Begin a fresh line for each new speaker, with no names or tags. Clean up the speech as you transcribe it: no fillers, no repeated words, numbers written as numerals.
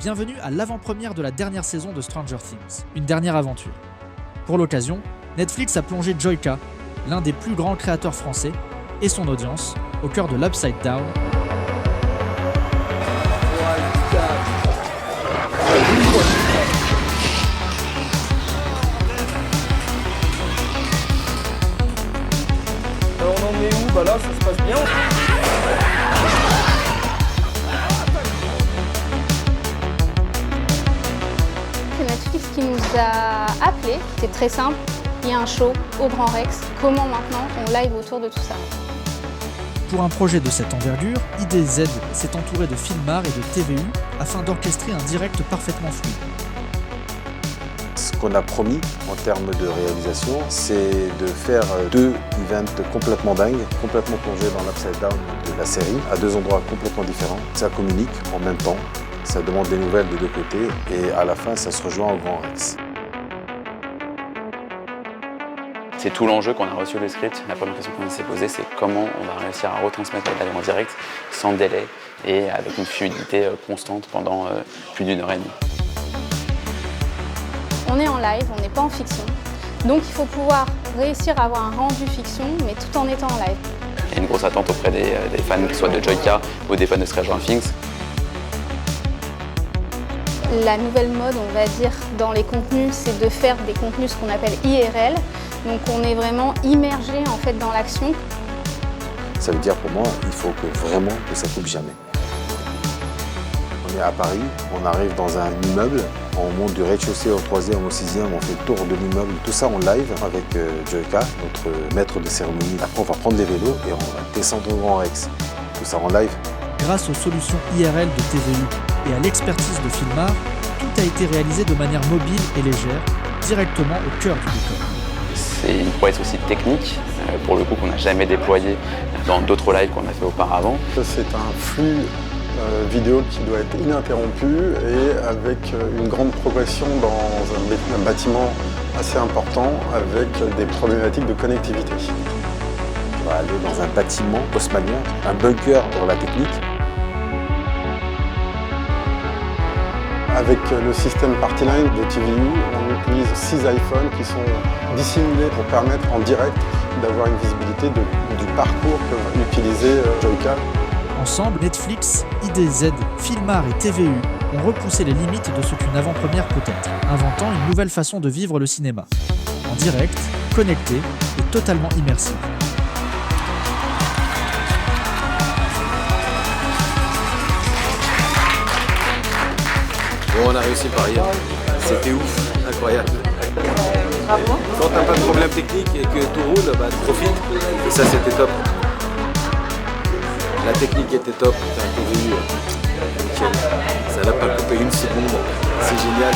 Bienvenue à l'avant-première de la dernière saison de Stranger Things, une dernière aventure. Pour l'occasion, Netflix a plongé Joyka, l'un des plus grands créateurs français, et son audience, au cœur de l'Upside Down.
Alors on en est où? Bah là ça se passe bien.
C'est Netflix qui nous a appelés, c'est très simple, il y a un show au Grand Rex, comment maintenant on live autour de tout ça?
Pour un projet de cette envergure, IDZ s'est entouré de Filmar et de TVU afin d'orchestrer un direct parfaitement fluide.
Ce qu'on a promis en termes de réalisation, c'est de faire 2 events complètement dingues, complètement plongés dans l'Upside Down de la série, à 2 endroits complètement différents. Ça communique en même temps, ça demande des nouvelles de 2 côtés et à la fin ça se rejoint au Grand Rex.
C'est tout l'enjeu qu'on a reçu le script. La première question qu'on s'est posée, c'est comment on va réussir à retransmettre la live en direct sans délai et avec une fluidité constante pendant plus d'1 heure et demie.
On est en live, on n'est pas en fiction, donc il faut pouvoir réussir à avoir un rendu fiction, mais tout en étant en live.
Il y a une grosse attente auprès des fans, que ce soit de Joyka ou des fans de Stranger Things.
La nouvelle mode, on va dire, dans les contenus, c'est de faire des contenus ce qu'on appelle IRL. Donc on est vraiment immergé en fait dans l'action.
Ça veut dire pour moi, il faut vraiment que ça coupe jamais. On est à Paris, on arrive dans un immeuble, on monte du rez-de-chaussée au 3e, au 6e, on fait le tour de l'immeuble, tout ça en live avec Joyka, notre maître de cérémonie. Après on va prendre les vélos et on va descendre au Grand Rex. Tout ça en live.
Grâce aux solutions IRL de TVU et à l'expertise de Filmar, tout a été réalisé de manière mobile et légère, directement au cœur du décor.
C'est une prouesse aussi technique, pour le coup qu'on n'a jamais déployé dans d'autres lives qu'on a fait auparavant.
C'est un flux vidéo qui doit être ininterrompu et avec une grande progression dans un bâtiment assez important avec des problématiques de connectivité.
On va aller dans un bâtiment haussmannien, un bunker pour la technique.
Avec le système Partyline de TVU, on utilise 6 iPhones qui sont dissimulés pour permettre en direct d'avoir une visibilité du parcours que va utiliser Joyka.
Ensemble, Netflix, IDZ, Filmar et TVU ont repoussé les limites de ce qu'une avant-première peut être, inventant une nouvelle façon de vivre le cinéma. En direct, connecté et totalement immersif.
Bon, on a réussi le pari. C'était ouf, incroyable.
Bravo.
Quand t'as pas de problème technique et que tout roule, bah tu profites. Et ça, c'était top. La technique était top, t'as un TVU nickel. Ça n'a pas coupé une seconde. C'est génial.